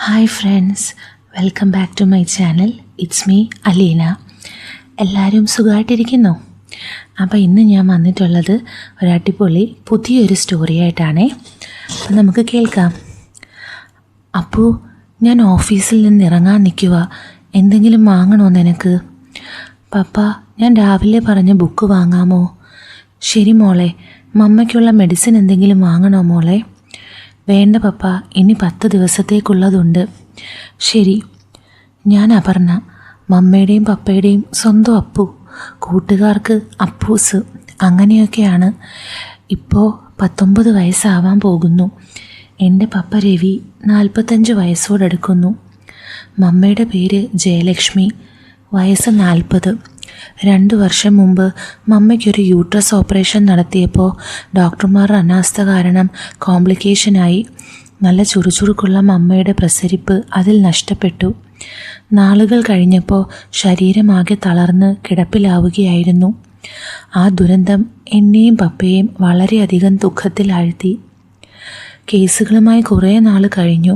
Hi friends, welcome back to my channel. It's me Aleena. എല്ലാവരും സുഖമായിട്ടിരിക്കുന്നോ? അപ്പോൾ ഇന്ന് ഞാൻ വന്നിട്ടുള്ളത് ഒരു അടിപൊളി പുതിയൊരു സ്റ്റോറി ആയിട്ടാണേ. അപ്പം നമുക്ക് കേൾക്കാം. അപ്പോൾ ഞാൻ ഓഫീസിൽ നിന്ന് ഇറങ്ങാൻ നിൽക്കുക. എന്തെങ്കിലും വാങ്ങണോ നിനക്ക്? പപ്പ, ഞാൻ രാവിലെ പറഞ്ഞ ബുക്ക് വാങ്ങാമോ? ശരി മോളെ. മമ്മയ്ക്കുള്ള മെഡിസിൻ എന്തെങ്കിലും വാങ്ങണോ മോളെ? വേണ്ട പപ്പ, ഇനി 10 ദിവസത്തേക്കുള്ളതുണ്ട്. ശരി. ഞാൻ അപർണ, മമ്മയുടെയും പപ്പയുടെയും സ്വന്തം അപ്പു. കൂട്ടുകാർക്ക് അപ്പൂസ്. അങ്ങനെയൊക്കെയാണ്. ഇപ്പോൾ 19 വയസ്സാവാൻ പോകുന്നു. എൻ്റെ പപ്പ രവി 45 വയസ്സോടടുക്കുന്നു. മമ്മയുടെ പേര് ജയലക്ഷ്മി. വയസ്സ് 40. 2 വർഷം മുമ്പ് മമ്മയ്ക്കൊരു യൂട്രസ് ഓപ്പറേഷൻ നടത്തിയപ്പോൾ ഡോക്ടർമാർ അനാസ്ഥ കാരണം കോംപ്ലിക്കേഷനായി. നല്ല ചുറുചുറുക്കുള്ള മമ്മയുടെ പ്രസരിപ്പ് അതിൽ നഷ്ടപ്പെട്ടു. നാളുകൾ കഴിഞ്ഞപ്പോൾ ശരീരമാകെ തളർന്ന് കിടപ്പിലാവുകയായിരുന്നു. ആ ദുരന്തം എന്നെയും പപ്പയെയും വളരെയധികം ദുഃഖത്തിൽ ആഴ്ത്തി. കേസുകളുമായി കുറേ നാൾ കഴിഞ്ഞു.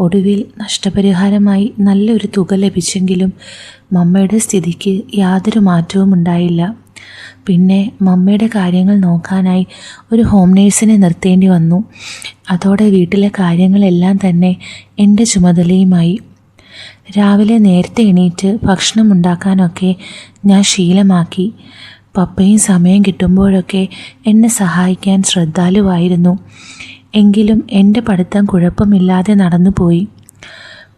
ഒടുവിൽ നഷ്ടപരിഹാരമായി നല്ലൊരു തുക ലഭിച്ചെങ്കിലും മമ്മയുടെ സ്ഥിതിക്ക് യാതൊരു മാറ്റവും ഉണ്ടായില്ല. പിന്നെ മമ്മയുടെ കാര്യങ്ങൾ നോക്കാനായി ഒരു ഹോം നേഴ്സിനെ നിർത്തേണ്ടി വന്നു. അതോടെ വീട്ടിലെ കാര്യങ്ങളെല്ലാം തന്നെ എൻ്റെ ചുമതലയുമായി. രാവിലെ നേരത്തെ എണീറ്റ് ഭക്ഷണം ഉണ്ടാക്കാനൊക്കെ ഞാൻ ശീലമാക്കി. പപ്പയും സമയം കിട്ടുമ്പോഴൊക്കെ എന്നെ സഹായിക്കാൻ ശ്രദ്ധാലുവായിരുന്നു. എങ്കിലും എൻ്റെ പഠിത്തം കുഴപ്പമില്ലാതെ നടന്നുപോയി.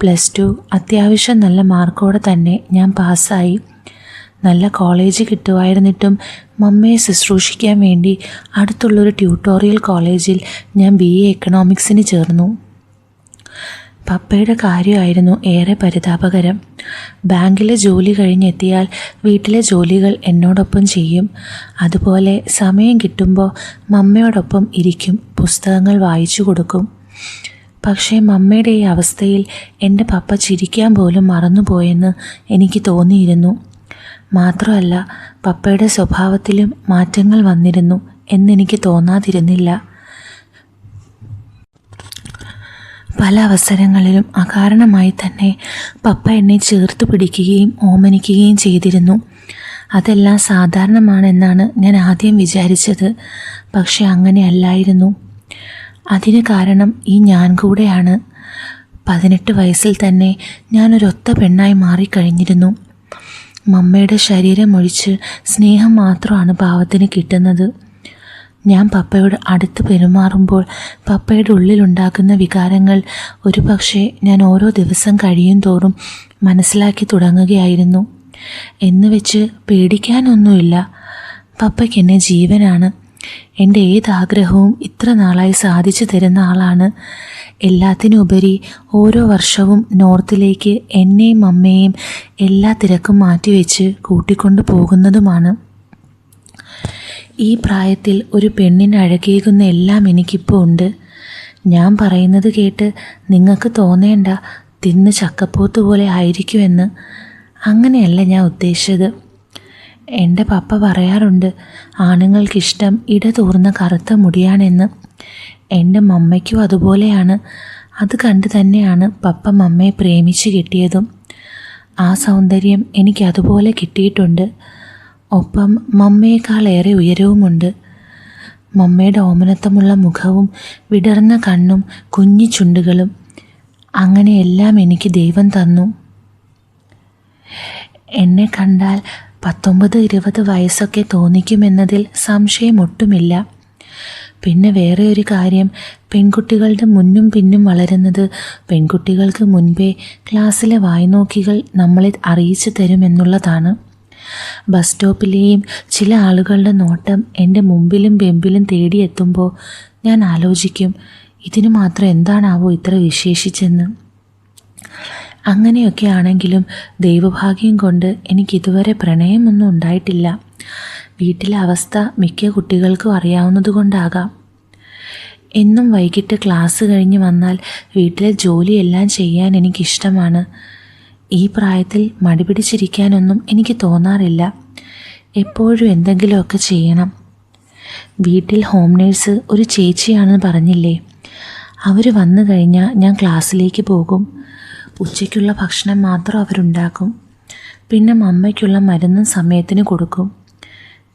+2 അത്യാവശ്യം നല്ല മാർക്കോടെ തന്നെ ഞാൻ പാസ്സായി. നല്ല കോളേജ് കിട്ടുമായിരുന്നിട്ടും മമ്മയെ ശുശ്രൂഷിക്കാൻ വേണ്ടി അടുത്തുള്ളൊരു ട്യൂട്ടോറിയൽ കോളേജിൽ ഞാൻ BA എക്കണോമിക്സിന് ചേർന്നു. പപ്പയുടെ കാര്യമായിരുന്നു ഏറെ പരിതാപകരം. ബാങ്കിലെ ജോലി കഴിഞ്ഞെത്തിയാൽ വീട്ടിലെ ജോലികൾ എന്നോടൊപ്പം ചെയ്യും. അതുപോലെ സമയം കിട്ടുമ്പോൾ മമ്മയോടൊപ്പം ഇരിക്കും, പുസ്തകങ്ങൾ വായിച്ചു കൊടുക്കും. പക്ഷേ മമ്മയുടെ ഈ അവസ്ഥയിൽ എൻ്റെ പപ്പ ചിരിക്കാൻ പോലും മറന്നുപോയെന്ന് എനിക്ക് തോന്നിയിരുന്നു. മാത്രമല്ല, പപ്പയുടെ സ്വഭാവത്തിലും മാറ്റങ്ങൾ വന്നിരുന്നു എന്നെനിക്ക് തോന്നാതിരുന്നില്ല. പല അവസരങ്ങളിലും അകാരണമായി തന്നെ പപ്പ എന്നെ ചേർത്ത് പിടിക്കുകയും ഓമനിക്കുകയും ചെയ്തിരുന്നു. അതെല്ലാം സാധാരണമാണെന്നാണ് ഞാൻ ആദ്യം വിചാരിച്ചത്. പക്ഷെ അങ്ങനെയല്ലായിരുന്നു. അതിന് കാരണം ഈ ഞാൻ കൂടെയാണ്. 18 വയസ്സിൽ തന്നെ ഞാനൊരൊത്ത പെണ്ണായി മാറിക്കഴിഞ്ഞിരുന്നു. മമ്മയുടെ ശരീരമൊഴിച്ച് സ്നേഹം മാത്രമാണ് പാവത്തിന് കിട്ടുന്നത്. ഞാൻ പപ്പയോട് അടുത്ത് പെരുമാറുമ്പോൾ പപ്പയുടെ ഉള്ളിലുണ്ടാക്കുന്ന വികാരങ്ങൾ ഒരുപക്ഷെ ഞാൻ ഓരോ ദിവസം കഴിയും തോറും മനസ്സിലാക്കി തുടങ്ങുകയായിരുന്നു. എന്ന് വെച്ച് പേടിക്കാനൊന്നുമില്ല. പപ്പയ്ക്ക് എന്നെ ജീവനാണ്. എൻ്റെ ഏതാഗ്രഹവും ഇത്ര നാളായി സാധിച്ചു തരുന്ന ആളാണ്. എല്ലാത്തിനുപരി ഓരോ വർഷവും നോർത്തിലേക്ക് എന്നെയും അമ്മയെയും എല്ലാ തിരക്കും മാറ്റിവെച്ച് കൂട്ടിക്കൊണ്ടു പോകുന്നതുമാണ്. ഈ പ്രായത്തിൽ ഒരു പെണ്ണിന് അഴകേകുന്ന എല്ലാം എനിക്കിപ്പോൾ ഉണ്ട്. ഞാൻ പറയുന്നത് കേട്ട് നിങ്ങൾക്ക് തോന്നേണ്ട തിന്ന് ചക്കപ്പോത്ത് പോലെ ആയിരിക്കുമെന്ന്. അങ്ങനെയല്ല ഞാൻ ഉദ്ദേശിച്ചത്. എൻ്റെ പപ്പ പറയാറുണ്ട്, ആണുങ്ങൾക്കിഷ്ടം ഇടതൂർന്ന കറുത്ത മുടിയാണെന്ന്. എൻ്റെ മമ്മയ്ക്കും അതുപോലെയാണ്. അത് കണ്ട് തന്നെയാണ് പപ്പ മമ്മയെ പ്രേമിച്ച് കിട്ടിയതും. ആ സൗന്ദര്യം എനിക്കതുപോലെ കിട്ടിയിട്ടുണ്ട്. ഒപ്പം മമ്മയേക്കാളേറെ ഉയരവുമുണ്ട്. മമ്മയുടെ ഓമനത്തമുള്ള മുഖവും വിടർന്ന കണ്ണും കുഞ്ഞു ചുണ്ടുകളും, അങ്ങനെയെല്ലാം എനിക്ക് ദൈവം തന്നു. എന്നെ കണ്ടാൽ 19-20 വയസ്സൊക്കെ തോന്നിക്കുമെന്നതിൽ സംശയമൊട്ടുമില്ല. പിന്നെ വേറെ ഒരു കാര്യം, പെൺകുട്ടികളുടെ മുന്നും പിന്നും വളരുന്നത് പെൺകുട്ടികൾക്ക് മുൻപേ ക്ലാസ്സിലെ വായ്നോക്കികൾ നമ്മളെ അറിയിച്ചു തരുമെന്നുള്ളതാണ്. ബസ് സ്റ്റോപ്പിലെയും ചില ആളുകളുടെ നോട്ടം എൻ്റെ മുമ്പിലും ബെമ്പിലും തേടിയെത്തുമ്പോൾ ഞാൻ ആലോചിക്കും, ഇതിനു മാത്രം എന്താണാവോ ഇത്ര വിശേഷിച്ചെന്ന്. അങ്ങനെയൊക്കെ ആണെങ്കിലും ദൈവഭാഗ്യം കൊണ്ട് എനിക്കിതുവരെ പ്രണയമൊന്നും ഉണ്ടായിട്ടില്ല. വീട്ടിലെ അവസ്ഥ മിക്ക കുട്ടികൾക്കും അറിയാവുന്നതുകൊണ്ടാകാം. എന്നും വൈകിട്ട് ക്ലാസ് കഴിഞ്ഞ് വന്നാൽ വീട്ടിലെ ജോലിയെല്ലാം ചെയ്യാൻ എനിക്കിഷ്ടമാണ്. ഈ പ്രായത്തിൽ മടിപിടിച്ചിരിക്കാനൊന്നും എനിക്ക് തോന്നാറില്ല. എപ്പോഴും എന്തെങ്കിലുമൊക്കെ ചെയ്യണം. വീട്ടിൽ ഹോം നേഴ്സ് ഒരു ചേച്ചിയാണെന്ന് പറഞ്ഞില്ലേ, അവർ വന്നു കഴിഞ്ഞാൽ ഞാൻ ക്ലാസ്സിലേക്ക് പോകും. ഉച്ചയ്ക്കുള്ള ഭക്ഷണം മാത്രം അവരുണ്ടാക്കും. പിന്നെ മമ്മയ്ക്കുള്ള മരുന്നും സമയത്തിന് കൊടുക്കും.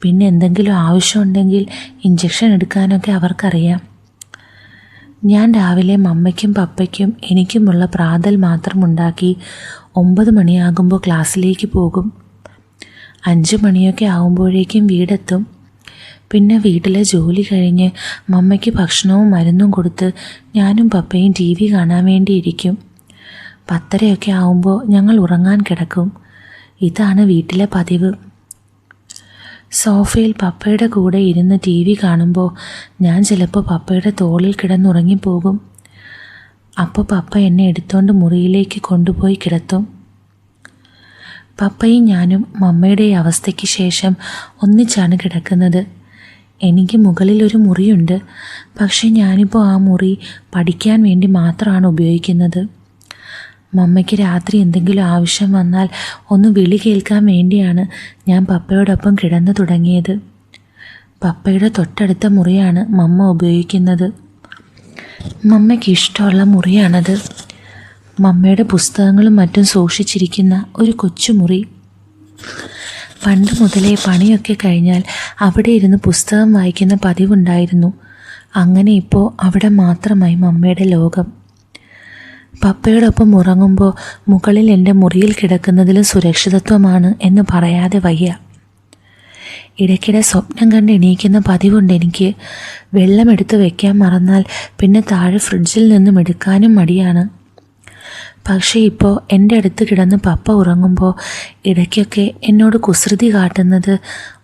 പിന്നെ എന്തെങ്കിലും ആവശ്യമുണ്ടെങ്കിൽ ഇഞ്ചക്ഷൻ എടുക്കാനൊക്കെ അവർക്കറിയാം. ഞാൻ രാവിലെ മമ്മയ്ക്കും പപ്പയ്ക്കും എനിക്കുമുള്ള പ്രാതൽ മാത്രം ഉണ്ടാക്കി 9 മണിയാകുമ്പോൾ ക്ലാസ്സിലേക്ക് പോകും. 5 മണിയൊക്കെ ആകുമ്പോഴേക്കും വീടെത്തും. പിന്നെ വീട്ടിലെ ജോലി കഴിഞ്ഞ് മമ്മയ്ക്ക് ഭക്ഷണവും മരുന്നും കൊടുത്ത് ഞാനും പപ്പയും TV കാണാൻ വേണ്ടിയിരിക്കും. 10:30 ആകുമ്പോൾ ഞങ്ങൾ ഉറങ്ങാൻ കിടക്കും. ഇതാണ് വീട്ടിലെ പതിവ്. സോഫയിൽ പപ്പയുടെ കൂടെ ഇരുന്ന് TV കാണുമ്പോൾ ഞാൻ ചിലപ്പോൾ പപ്പയുടെ തോളിൽ കിടന്നുറങ്ങിപ്പോകും. അപ്പോൾ പപ്പ എന്നെ എടുത്തോണ്ട് മുറിയിലേക്ക് കൊണ്ടുപോയി കിടത്തും. പപ്പയും ഞാനും മമ്മയുടെ ഈ അവസ്ഥയ്ക്ക് ശേഷം ഒന്നിച്ചാണ് കിടക്കുന്നത്. എനിക്ക് മുകളിൽ ഒരു മുറിയുണ്ട്. പക്ഷേ ഞാനിപ്പോൾ ആ മുറി പഠിക്കാൻ വേണ്ടി മാത്രമാണ് ഉപയോഗിക്കുന്നത്. മമ്മയ്ക്ക് രാത്രി എന്തെങ്കിലും ആവശ്യം വന്നാൽ ഒന്ന് വിളി കേൾക്കാൻ വേണ്ടിയാണ് ഞാൻ പപ്പയോടൊപ്പം കിടന്നു തുടങ്ങിയത്. പപ്പയുടെ തൊട്ടടുത്ത മുറിയാണ് മമ്മ ഉപയോഗിക്കുന്നത്. മമ്മയ്ക്ക് ഇഷ്ടമുള്ള മുറിയാണത്. മമ്മയുടെ പുസ്തകങ്ങളും മറ്റും സൂക്ഷിച്ചിരിക്കുന്ന ഒരു കൊച്ചുമുറി. പണ്ട് മുതലേ പണിയൊക്കെ കഴിഞ്ഞാൽ അവിടെ ഇരുന്ന് പുസ്തകം വായിക്കുന്ന പതിവുണ്ടായിരുന്നു. അങ്ങനെ ഇപ്പോൾ അവിടെ മാത്രമായി മമ്മയുടെ ലോകം. പപ്പയോടൊപ്പം ഉറങ്ങുമ്പോൾ മുകളിൽ എൻ്റെ മുറിയിൽ കിടക്കുന്നതിലും സുരക്ഷിതത്വമാണ് എന്ന് പറയാതെ വയ്യ. ഇടയ്ക്കിടെ സ്വപ്നം കണ്ട് എണീക്കുന്ന പതിവുണ്ട് എനിക്ക്. വെള്ളമെടുത്ത് വെക്കാൻ മറന്നാൽ പിന്നെ താഴെ ഫ്രിഡ്ജിൽ നിന്നും എടുക്കാനും മടിയാണ്. പക്ഷേ ഇപ്പോൾ എൻ്റെ അടുത്ത് കിടന്ന് പപ്പ ഉറങ്ങുമ്പോൾ ഇടയ്ക്കൊക്കെ എന്നോട് കുസൃതി കാട്ടുന്നത്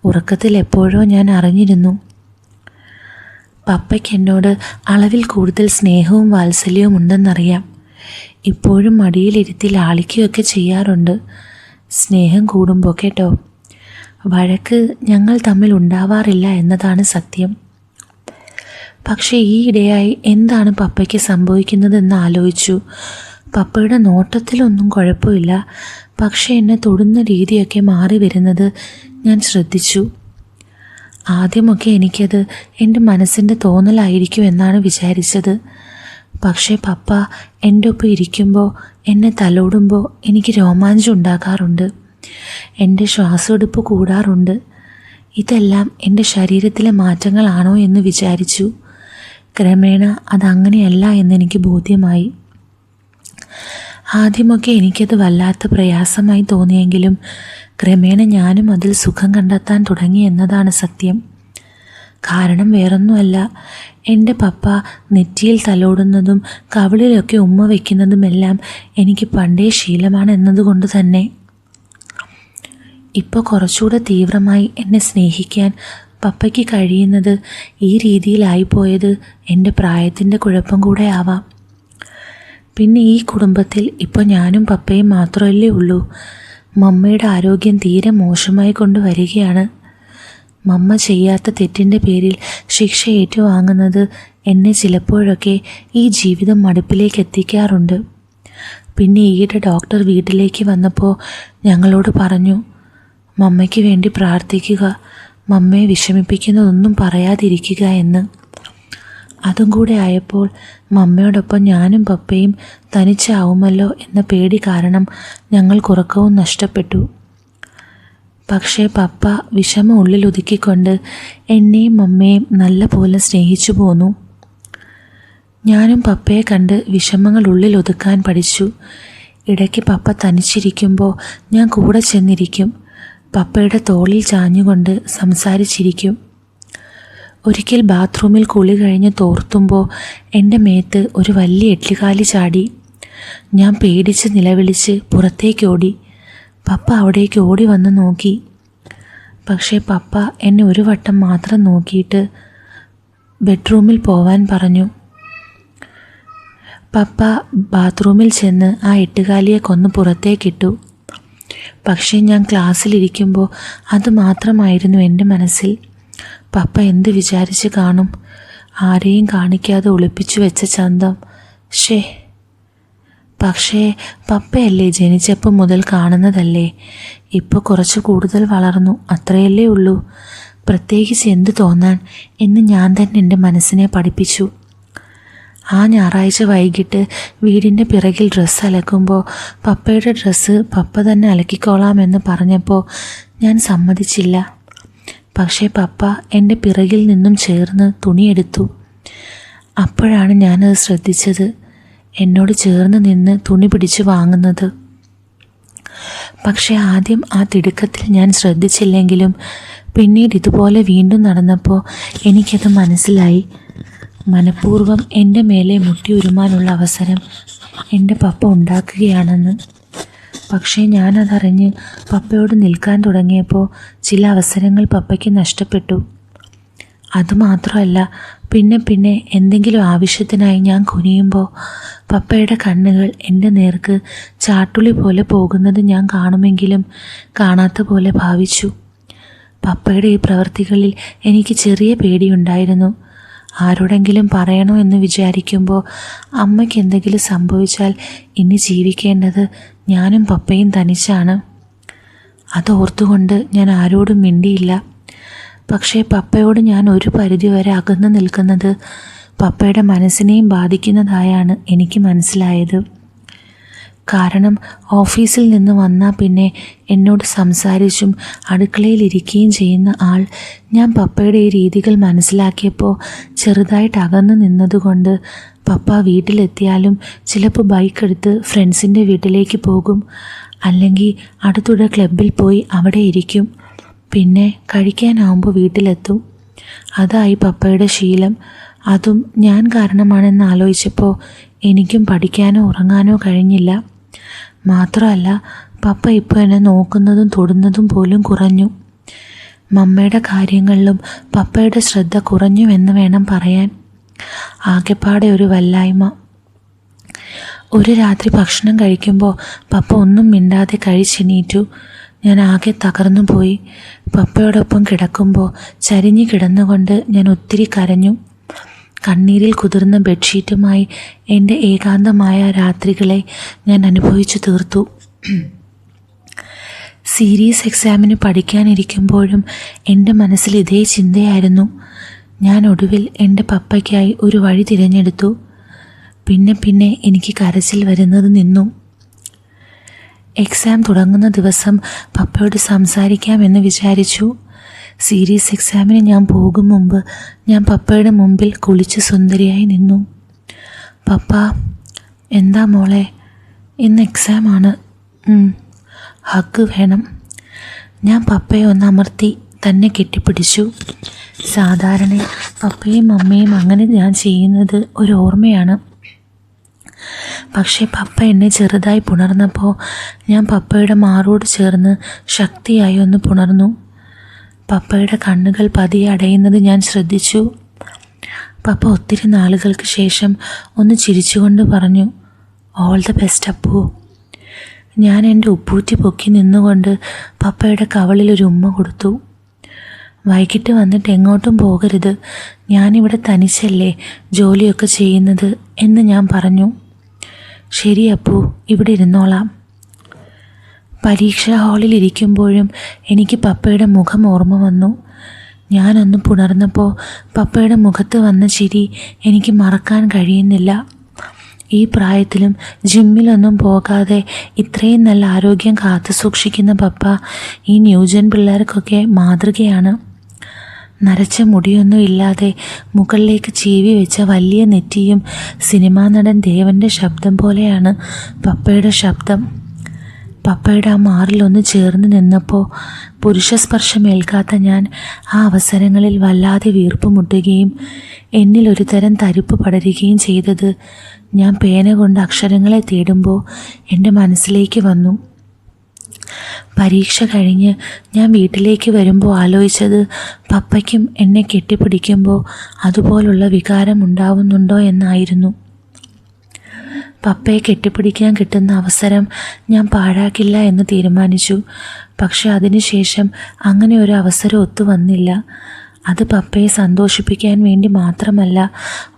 ഉറക്കത്തിൽ എപ്പോഴോ ഞാൻ അറിഞ്ഞിരുന്നു. പപ്പയ്ക്ക് എന്നോട് അളവിൽ കൂടുതൽ സ്നേഹവും വാത്സല്യവും ഉണ്ടെന്നറിയാം. ഇപ്പോഴും മടിയിലിരുത്തി ലാളിക്കുകയൊക്കെ ചെയ്യാറുണ്ട്. സ്നേഹം കൂടുമ്പോൾ കേട്ടോ. വഴക്ക് ഞങ്ങൾ തമ്മിൽ ഉണ്ടാവാറില്ല എന്നതാണ് സത്യം. പക്ഷേ ഈ ഇടയായി എന്താണ് പപ്പയ്ക്ക് സംഭവിക്കുന്നതെന്ന് ആലോചിച്ചു. പപ്പയുടെ നോട്ടത്തിലൊന്നും കുഴപ്പമില്ല. പക്ഷേ എന്നെ തൊടുന്ന രീതിയൊക്കെ മാറി വരുന്നത് ഞാൻ ശ്രദ്ധിച്ചു. ആദ്യമൊക്കെ എനിക്കത് എൻ്റെ മനസ്സിൻ്റെ തോന്നലായിരിക്കും എന്നാണ് വിചാരിച്ചത്. പക്ഷേ പപ്പ എൻ്റെ ഒപ്പം ഇരിക്കുമ്പോൾ എന്നെ തലോടുമ്പോൾ എനിക്ക് രോമാഞ്ചം ഉണ്ടാകാറുണ്ട്. എൻ്റെ ശ്വാസമെടുപ്പ് കൂടാറുണ്ട്. ഇതെല്ലാം എൻ്റെ ശരീരത്തിലെ മാറ്റങ്ങളാണോ എന്ന് വിചാരിച്ചു. ക്രമേണ അതങ്ങനെയല്ല എന്നെനിക്ക് ബോധ്യമായി. ആദ്യമൊക്കെ എനിക്കത് വല്ലാത്ത പ്രയാസമായി തോന്നിയെങ്കിലും ക്രമേണ ഞാനും അതിൽ സുഖം കണ്ടെത്താൻ തുടങ്ങി എന്നതാണ് സത്യം. കാരണം വേറൊന്നുമല്ല, എൻ്റെ പപ്പ നെറ്റിയിൽ തലോടുന്നതും കവിളിലൊക്കെ ഉമ്മ വയ്ക്കുന്നതുമെല്ലാം എനിക്ക് പണ്ടേ ശീലമാണ് എന്നതുകൊണ്ട് തന്നെ. ഇപ്പോൾ കുറച്ചുകൂടെ തീവ്രമായി എന്നെ സ്നേഹിക്കാൻ പപ്പയ്ക്ക് കഴിയുന്നത് ഈ രീതിയിലായിപ്പോയത് എൻ്റെ പ്രായത്തിൻ്റെ കുഴപ്പം കൂടെ ആവാം. പിന്നെ ഈ കുടുംബത്തിൽ ഇപ്പോൾ ഞാനും പപ്പയും മാത്രമല്ലേ ഉള്ളൂ. മമ്മയുടെ ആരോഗ്യം തീരെ മോശമായി കൊണ്ടുവരികയാണ്. മമ്മ ചെയ്യാത്ത തെറ്റിൻ്റെ പേരിൽ ശിക്ഷ ഏറ്റുവാങ്ങുന്നത് എന്നെ ചിലപ്പോഴൊക്കെ ഈ ജീവിതം മടുപ്പിലേക്ക് എത്തിക്കാറുണ്ട്. പിന്നെ ഈയിടെ ഡോക്ടർ വീട്ടിലേക്ക് വന്നപ്പോൾ ഞങ്ങളോട് പറഞ്ഞു, മമ്മയ്ക്ക് വേണ്ടി പ്രാർത്ഥിക്കുക, മമ്മയെ വിഷമിപ്പിക്കുന്നതൊന്നും പറയാതിരിക്കുക എന്ന്. അതും കൂടെ ആയപ്പോൾ മമ്മയോടൊപ്പം ഞാനും പപ്പയും തനിച്ചാവുമല്ലോ എന്ന പേടി കാരണം ഞങ്ങൾക്കുറക്കവും നഷ്ടപ്പെട്ടു. പക്ഷേ പപ്പ വിഷമം ഉള്ളിൽ ഒതുക്കിക്കൊണ്ട് എന്നെയും മമ്മയെയും നല്ല പോലെ സ്നേഹിച്ചു പോന്നു. ഞാനും പപ്പയെ കണ്ട് വിഷമങ്ങൾ ഉള്ളിൽ ഒതുക്കാൻ പഠിച്ചു. ഇടയ്ക്ക് പപ്പ തനിച്ചിരിക്കുമ്പോൾ ഞാൻ കൂടെ ചെന്നിരിക്കും. പപ്പയുടെ തോളിൽ ചാഞ്ഞുകൊണ്ട് സംസാരിച്ചിരിക്കും. ഒരിക്കൽ ബാത്റൂമിൽ കുളി കഴിഞ്ഞ് തോർത്തുമ്പോൾ എൻ്റെ മേത്ത് ഒരു വലിയ എട്ടുകാലി ചാടി. ഞാൻ പേടിച്ച് നിലവിളിച്ച് പുറത്തേക്കോടി. പപ്പ അവിടേക്ക് ഓടി വന്ന് നോക്കി. പക്ഷേ പപ്പ എന്നെ ഒരു വട്ടം മാത്രം നോക്കിയിട്ട് ബെഡ്റൂമിൽ പോവാൻ പറഞ്ഞു. പപ്പ ബാത്റൂമിൽ ചെന്ന് ആ എട്ടുകാലിയെ കൊന്ന് പുറത്തേക്കിട്ടു. പക്ഷേ ഞാൻ ക്ലാസ്സിലിരിക്കുമ്പോൾ അത് മാത്രമായിരുന്നു എൻ്റെ മനസ്സിൽ. പപ്പ എന്ത് വിചാരിച്ച് കാണും? ആരെയും കാണിക്കാതെ ഒളിപ്പിച്ചു വെച്ച ചന്തം. പക്ഷേ പപ്പയല്ലേ ജനിച്ചപ്പോൾ മുതൽ കാണുന്നതല്ലേ. ഇപ്പോൾ കുറച്ച് കൂടുതൽ വളർന്നു, അത്രയല്ലേ ഉള്ളൂ. പ്രത്യേകിച്ച് എന്ത് തോന്നാൻ എന്ന് ഞാൻ തന്നെ എൻ്റെ മനസ്സിനെ പഠിപ്പിച്ചു. ആ ഞായറാഴ്ച വൈകിട്ട് വീടിൻ്റെ പിറകിൽ ഡ്രസ്സ് അലക്കുമ്പോൾ പപ്പയുടെ ഡ്രസ്സ് പപ്പ തന്നെ അലക്കിക്കോളാമെന്ന് പറഞ്ഞപ്പോൾ ഞാൻ സമ്മതിച്ചില്ല. പക്ഷേ പപ്പ എൻ്റെ പിറകിൽ നിന്നും ചേർന്ന് തുണിയെടുത്തു. അപ്പോഴാണ് ഞാനത് ശ്രദ്ധിച്ചത്, എന്നോട് ചേർന്ന് നിന്ന് തുണി പിടിച്ച് വാങ്ങുന്നത്. പക്ഷേ ആദ്യം ആ തിടുക്കത്തിൽ ഞാൻ ശ്രദ്ധിച്ചില്ലെങ്കിലും പിന്നീട് ഇതുപോലെ വീണ്ടും നടന്നപ്പോൾ എനിക്കത് മനസ്സിലായി. മനഃപൂർവ്വം എൻ്റെ മേലെ മുട്ടിയുരുമാനുള്ള അവസരം എൻ്റെ പപ്പ ഉണ്ടാക്കുകയാണെന്ന്. പക്ഷേ ഞാനതറിഞ്ഞ് പപ്പയോട് നിൽക്കാൻ തുടങ്ങിയപ്പോൾ ചില അവസരങ്ങൾ പപ്പയ്ക്ക് നഷ്ടപ്പെട്ടു. അതുമാത്രമല്ല, പിന്നെ എന്തെങ്കിലും ആവശ്യത്തിനായി ഞാൻ കുനിയുമ്പോൾ പപ്പയുടെ കണ്ണുകൾ എൻ്റെ നേർക്ക് ചാട്ടുളി പോലെ പോകുന്നത് ഞാൻ കാണുമെങ്കിലും കാണാത്ത പോലെ ഭാവിച്ചു. പപ്പയുടെ ഈ പ്രവൃത്തികളിൽ എനിക്ക് ചെറിയ പേടിയുണ്ടായിരുന്നു. ആരോടെങ്കിലും പറയണോ എന്ന് വിചാരിക്കുമ്പോൾ അമ്മയ്ക്ക് എന്തെങ്കിലും സംഭവിച്ചാൽ ഇനി ജീവിക്കേണ്ടത് ഞാനും പപ്പയും തനിച്ചാണ്. അതോർത്തുകൊണ്ട് ഞാൻ ആരോടും മിണ്ടിയില്ല. പക്ഷേ പപ്പയോട് ഞാൻ ഒരു പരിധിവരെ അകന്നു നിൽക്കുന്നത് പപ്പയുടെ മനസ്സിനെയും ബാധിക്കുന്നതായാണ് എനിക്ക് മനസ്സിലായത്. കാരണം ഓഫീസിൽ നിന്ന് വന്നാൽ പിന്നെ എന്നോട് സംസാരിച്ചും അടുക്കളയിലിരിക്കുകയും ചെയ്യുന്ന ആൾ ഞാൻ പപ്പയുടെ ഈ രീതികൾ മനസ്സിലാക്കിയപ്പോൾ ചെറുതായിട്ട് അകന്നു നിന്നതുകൊണ്ട് പപ്പ വീട്ടിലെത്തിയാലും ചിലപ്പോൾ ബൈക്ക് എടുത്ത് ഫ്രണ്ട്സിൻ്റെ വീട്ടിലേക്ക് പോകും, അല്ലെങ്കിൽ അടുത്തുള്ള ക്ലബ്ബിൽ പോയി അവിടെ ഇരിക്കും. പിന്നെ കഴിക്കാനാവുമ്പോൾ വീട്ടിലെത്തും. അതായി പപ്പയുടെ ശീലം. അതും ഞാൻ കാരണമാണെന്ന് ആലോചിച്ചപ്പോൾ എനിക്കും പഠിക്കാനോ ഉറങ്ങാനോ കഴിഞ്ഞില്ല. മാത്രമല്ല, പപ്പ ഇപ്പോൾ എന്നെ നോക്കുന്നതും തൊടുന്നതും പോലും കുറഞ്ഞു. മമ്മയുടെ കാര്യങ്ങളിലും പപ്പയുടെ ശ്രദ്ധ കുറഞ്ഞുവെന്ന് വേണം പറയാൻ. ആകെപ്പാടെ ഒരു വല്ലായ്മ. ഒരു രാത്രി ഭക്ഷണം കഴിക്കുമ്പോൾ പപ്പ ഒന്നും മിണ്ടാതെ കഴിച്ചെണീറ്റു. ഞാൻ ആകെ തകർന്നു പോയി. പപ്പയോടൊപ്പം കിടക്കുമ്പോൾ ചരിഞ്ഞു കിടന്നുകൊണ്ട് ഞാൻ ഒത്തിരി കരഞ്ഞു. കണ്ണീരിൽ കുതിർന്ന ബെഡ്ഷീറ്റുമായി എൻ്റെ ഏകാന്തമായ രാത്രികളെ ഞാൻ അനുഭവിച്ചു തീർത്തു. സീരീസ് എക്സാമിന് പഠിക്കാനിരിക്കുമ്പോഴും എൻ്റെ മനസ്സിൽ ഇതേ ചിന്തയായിരുന്നു. ഞാൻ ഒടുവിൽ എൻ്റെ പപ്പയ്ക്കായി ഒരു വഴി തിരഞ്ഞെടുത്തു. പിന്നെ എനിക്ക് കരച്ചിൽ വരുന്നത് നിന്നു. എക്സാം തുടങ്ങുന്ന ദിവസം പപ്പയോട് സംസാരിക്കാമെന്ന് വിചാരിച്ചു. സീരീസ് എക്സാമിന് ഞാൻ പോകും മുമ്പ് ഞാൻ പപ്പയുടെ മുമ്പിൽ കുളിച്ച് സുന്ദരിയായി നിന്നു. പപ്പ, എന്താ മോളെ, ഇന്ന് എക്സാമാണ്, ഹഗ് വേണം. ഞാൻ പപ്പയെ ഒന്ന് അമർത്തി തന്നെ കെട്ടിപ്പിടിച്ചു. സാധാരണ പപ്പയും അമ്മയും അങ്ങനെ ഞാൻ ചെയ്യുന്നത് ഒരു ഓർമ്മയാണ്. പക്ഷേ പപ്പ എന്നെ ചെറുതായി പുണർന്നപ്പോൾ ഞാൻ പപ്പയുടെ മാറോട് ചേർന്ന് ശക്തിയായി ഒന്ന് പുണർന്നു. പപ്പയുടെ കണ്ണുകൾ പതിയെ അടയുന്നത് ഞാൻ ശ്രദ്ധിച്ചു. പപ്പ ഒത്തിരി നാളുകൾക്ക് ശേഷം ഒന്ന് ചിരിച്ചുകൊണ്ട് പറഞ്ഞു, ഓൾ ദ ബെസ്റ്റ് അപ്പു. ഞാൻ എൻ്റെ ഉപ്പൂറ്റി പൊക്കി നിന്നുകൊണ്ട് പപ്പയുടെ കവളിൽ ഒരു ഉമ്മ കൊടുത്തു. വൈകിട്ട് വന്നിട്ട് എങ്ങോട്ടും പോകരുത്, ഞാനിവിടെ തനിച്ചല്ലേ ജോലിയൊക്കെ ചെയ്യുന്നത് എന്ന് ഞാൻ പറഞ്ഞു. ശരി അപ്പു, ഇവിടെ ഇരുന്നോളാം. പരീക്ഷാ ഹാളിൽ ഇരിക്കുമ്പോഴും എനിക്ക് പപ്പയുടെ മുഖം ഓർമ്മ വന്നു. ഞാനൊന്ന് പുണർന്നപ്പോൾ പപ്പയുടെ മുഖത്ത് വന്ന ചിരി എനിക്ക് മറക്കാൻ കഴിയുന്നില്ല. ഈ പ്രായത്തിലും ജിമ്മിലൊന്നും പോകാതെ ഇത്രയും നല്ല ആരോഗ്യം കാത്തു സൂക്ഷിക്കുന്ന പപ്പ ഈ ന്യൂജൻ പിള്ളേർക്കൊക്കെ മാതൃകയാണ്. നരച്ച മുടിയൊന്നും ഇല്ലാതെ മുകളിലേക്ക് ചീവി വെച്ച വലിയ നെറ്റിയും സിനിമാ നടൻ ദേവൻ്റെ ശബ്ദം പോലെയാണ് പപ്പയുടെ ശബ്ദം. പപ്പയുടെ ആ മാറിലൊന്ന് ചേർന്ന് നിന്നപ്പോൾ പുരുഷസ്പർശമേൽക്കാത്ത ഞാൻ ആ അവസരങ്ങളിൽ വല്ലാതെ വീർപ്പ് മുട്ടുകയും എന്നിലൊരു തരം തരിപ്പ് പടരുകയും ചെയ്തത് ഞാൻ പേന കൊണ്ട് അക്ഷരങ്ങളെ തേടുമ്പോൾ എൻ്റെ മനസ്സിലേക്ക് വന്നു. പരീക്ഷ കഴിഞ്ഞ് ഞാൻ വീട്ടിലേക്ക് വരുമ്പോൾ ആലോചിച്ചത് പപ്പയ്ക്കും എന്നെ കെട്ടിപ്പിടിക്കുമ്പോൾ അതുപോലുള്ള വികാരം ഉണ്ടാവുന്നുണ്ടോ എന്നായിരുന്നു. പപ്പയെ കെട്ടിപ്പിടിക്കാൻ കിട്ടുന്ന അവസരം ഞാൻ പാഴാക്കില്ല എന്ന് തീരുമാനിച്ചു. പക്ഷെ അതിനുശേഷം അങ്ങനെ ഒരു അവസരം ഒത്തു വന്നില്ല. അത് പപ്പയെ സന്തോഷിപ്പിക്കാൻ വേണ്ടി മാത്രമല്ല,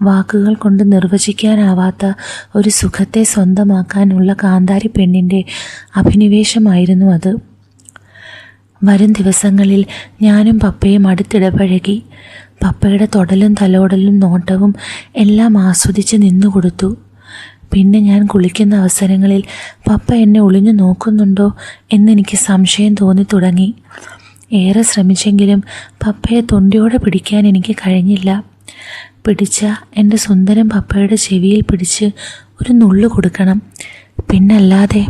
വാക്കുകൾ കൊണ്ട് നിർവചിക്കാനാവാത്ത ഒരു സുഖത്തെ സ്വന്തമാക്കാനുള്ള കാന്താരി പെണ്ണിൻ്റെ അഭിനിവേശമായിരുന്നു അത്. വരും ദിവസങ്ങളിൽ ഞാനും പപ്പയും അടുത്തിടപഴകി. പപ്പയുടെ തൊടലും തലോടലും നോട്ടവും എല്ലാം ആസ്വദിച്ച് നിന്നു കൊടുത്തു. പിന്നെ ഞാൻ കുളിക്കുന്ന അവസരങ്ങളിൽ പപ്പ എന്നെ ഒളിഞ്ഞു നോക്കുന്നുണ്ടോ എന്നെനിക്ക് സംശയം തോന്നി തുടങ്ങി. ഏറെ ശ്രമിച്ചെങ്കിലും പപ്പയെ തൊണ്ടിയോടെ പിടിക്കാൻ എനിക്ക് കഴിഞ്ഞില്ല. പിടിച്ച എൻ്റെ സുന്ദരം പപ്പയുടെ ചെവിയിൽ പിടിച്ച് ഒരു നുള്ളു കൊടുക്കണം, പിന്നല്ലാതെ.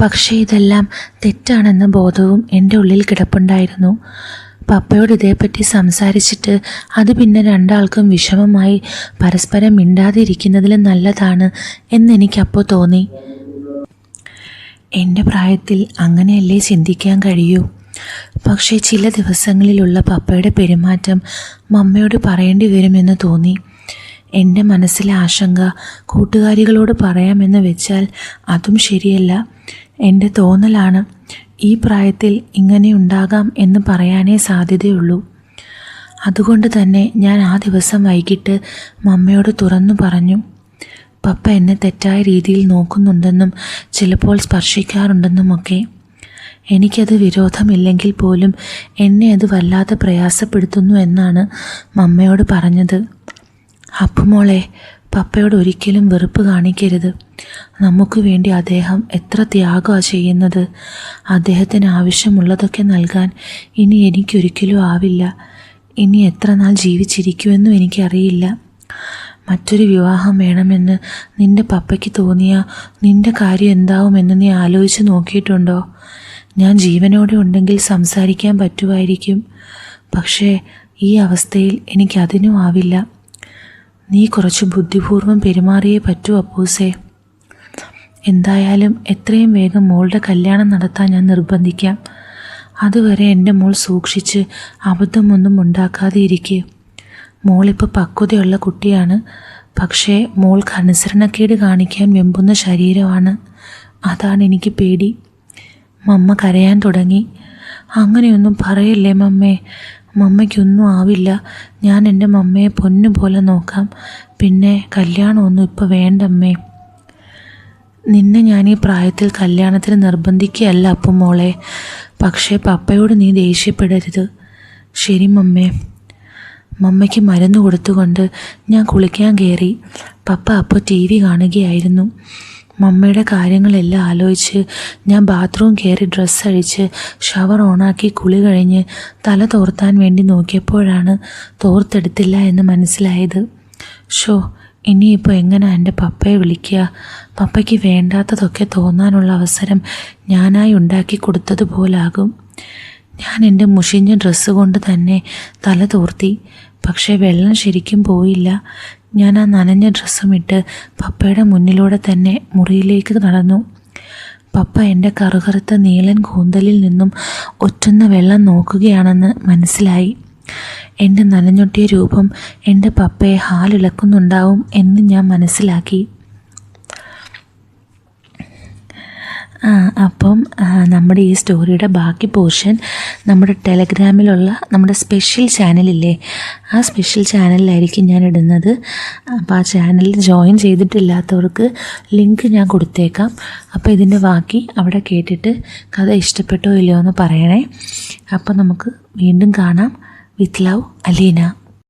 പക്ഷേ ഇതെല്ലാം തെറ്റാണെന്ന ബോധവും എൻ്റെ ഉള്ളിൽ കിടപ്പുണ്ടായിരുന്നു. പപ്പയോട് ഇതേപ്പറ്റി സംസാരിച്ചിട്ട് അത് പിന്നെ രണ്ടാൾക്കും വിഷമമായി പരസ്പരം മിണ്ടാതിരിക്കുന്നതിലും നല്ലതാണ് എന്നെനിക്കപ്പോൾ തോന്നി. എൻ്റെ പ്രായത്തിൽ അങ്ങനെയല്ലേ ചിന്തിക്കാൻ കഴിയൂ. പക്ഷേ ചില ദിവസങ്ങളിലുള്ള പപ്പയുടെ പെരുമാറ്റം മമ്മയോട് പറയേണ്ടി വരുമെന്ന് തോന്നി. എൻ്റെ മനസ്സിലെ ആശങ്ക കൂട്ടുകാരികളോട് പറയാമെന്ന് വെച്ചാൽ അതും ശരിയല്ല. എൻ്റെ തോന്നലാണ്. ഈ പ്രായത്തിൽ ഇങ്ങനെ ഉണ്ടാകാം എന്ന് പറയാനേ സാധ്യതയുള്ളൂ. അതുകൊണ്ട് തന്നെ ഞാൻ ആ ദിവസം വൈകിട്ട് മമ്മയോട് തുറന്നു പറഞ്ഞു. പപ്പ എന്നെ തെറ്റായ രീതിയിൽ നോക്കുന്നുണ്ടെന്നും ചിലപ്പോൾ സ്പർശിക്കാറുണ്ടെന്നുമൊക്കെ. എനിക്കത് വിരോധമില്ലെങ്കിൽ പോലും എന്നെ അത് വല്ലാതെ പ്രയാസപ്പെടുത്തുന്നു എന്നാണ് മമ്മയോട് പറഞ്ഞത്. അപ്പുമോളെ, പപ്പയോട് ഒരിക്കലും വെറുപ്പ് കാണിക്കരുത്. നമുക്ക് വേണ്ടി അദ്ദേഹം എത്ര ത്യാഗമാണ് ചെയ്യുന്നത്. അദ്ദേഹത്തിന് ആവശ്യമുള്ളതൊക്കെ നൽകാൻ ഇനി എനിക്കൊരിക്കലും ആവില്ല. ഇനി എത്ര നാൾ ജീവിച്ചിരിക്കുമെന്നും എനിക്കറിയില്ല. മറ്റൊരു വിവാഹം വേണമെന്ന് നിൻ്റെ പപ്പയ്ക്ക് തോന്നിയാൽ നിൻ്റെ കാര്യം എന്താവുമെന്ന് നീ ആലോചിച്ച് നോക്കിയിട്ടുണ്ടോ? ഞാൻ ജീവനോടെ ഉണ്ടെങ്കിൽ സംസാരിക്കാൻ പറ്റുമായിരിക്കും. പക്ഷേ ഈ അവസ്ഥയിൽ എനിക്കതിനും ആവില്ല. നീ കുറച്ച് ബുദ്ധിപൂർവ്വം പെരുമാറിയേ പറ്റൂ അപ്പൂസേ. എന്തായാലും എത്രയും വേഗം മോളുടെ കല്യാണം നടത്താൻ ഞാൻ നിർബന്ധിക്കാം. അതുവരെ എൻ്റെ മോൾ സൂക്ഷിച്ച് അബദ്ധമൊന്നും ഉണ്ടാക്കാതെ ഇരിക്കുക. മോളിപ്പോൾ പക്വതയുള്ള കുട്ടിയാണ്. പക്ഷേ മോൾക്ക് അനുസരണക്കേട് കാണിക്കാൻ വെമ്പുന്ന ശരീരമാണ്. അതാണ് എനിക്ക് പേടി. മമ്മ കരയാൻ തുടങ്ങി. അങ്ങനെയൊന്നും പറയല്ലേ മമ്മേ. മമ്മയ്ക്കൊന്നും ആവില്ല. ഞാൻ എൻ്റെ മമ്മയെ പൊന്നുപോലെ നോക്കാം. പിന്നെ കല്യാണമൊന്നും ഇപ്പോൾ വേണ്ടമ്മേ. നിന്നെ ഞാൻ ഈ പ്രായത്തിൽ കല്യാണത്തിന് നിർബന്ധിക്കുകയല്ല അപ്പം മോളെ. പക്ഷേ പപ്പയോട് നീ ദേഷ്യപ്പെടരുത്. ശരി മമ്മേ. മമ്മയ്ക്ക് മരുന്ന് കൊടുത്തുകൊണ്ട് ഞാൻ കുളിക്കാൻ കയറി. പപ്പ അപ്പോൾ TV കാണുകയായിരുന്നു. മമ്മയുടെ കാര്യങ്ങളെല്ലാം ആലോചിച്ച് ഞാൻ ബാത്റൂം കയറി ഡ്രസ്സ് അഴിച്ച് ഷവർ ഓണാക്കി കുളി കഴിഞ്ഞ് തല തോർത്താൻ വേണ്ടി നോക്കിയപ്പോഴാണ് തോർത്തെടുത്തില്ല എന്ന് മനസ്സിലായത്. ഇനിയിപ്പോൾ എങ്ങനെ എൻ്റെ പപ്പയെ വിളിക്കുക? പപ്പയ്ക്ക് വേണ്ടാത്തതൊക്കെ തോന്നാനുള്ള അവസരം ഞാനായി ഉണ്ടാക്കി കൊടുത്തതുപോലാകും. ഞാൻ എൻ്റെ മുഷിഞ്ഞ ഡ്രസ്സ് കൊണ്ട് തന്നെ തല തോർത്തി. പക്ഷേ വെള്ളം ശരിക്കും പോയില്ല. ഞാൻ ആ നനഞ്ഞ ഡ്രസ്സും ഇട്ട് പപ്പയുടെ മുന്നിലൂടെ തന്നെ മുറിയിലേക്ക് നടന്നു. പപ്പ എൻ്റെ കറുകറുത്ത നീളൻ കൂന്തലിൽ നിന്നും ഒറ്റുന്ന വെള്ളം നോക്കുകയാണെന്ന് മനസ്സിലായി. എൻ്റെ നനഞ്ഞൊട്ടിയ രൂപം എൻ്റെ പപ്പയെ ഹാലിളക്കുന്നുണ്ടാവും എന്ന് ഞാൻ മനസ്സിലാക്കി. അപ്പം നമ്മുടെ ഈ സ്റ്റോറിയുടെ ബാക്കി പോർഷൻ നമ്മുടെ ടെലഗ്രാമിലുള്ള നമ്മുടെ സ്പെഷ്യൽ ചാനലില്ലേ, ആ സ്പെഷ്യൽ ചാനലിലായിരിക്കും ഞാൻ ഇടുന്നത്. അപ്പോൾ ആ ചാനലിൽ ജോയിൻ ചെയ്തിട്ടില്ലാത്തവർക്ക് ലിങ്ക് ഞാൻ കൊടുത്തേക്കാം. അപ്പോൾ ഇതിൻ്റെ ബാക്കി അവിടെ കേട്ടിട്ട് കഥ ഇഷ്ടപ്പെട്ടോ ഇല്ലയോ എന്ന് പറയണേ. അപ്പോൾ നമുക്ക് വീണ്ടും കാണാം. With love, Aleena.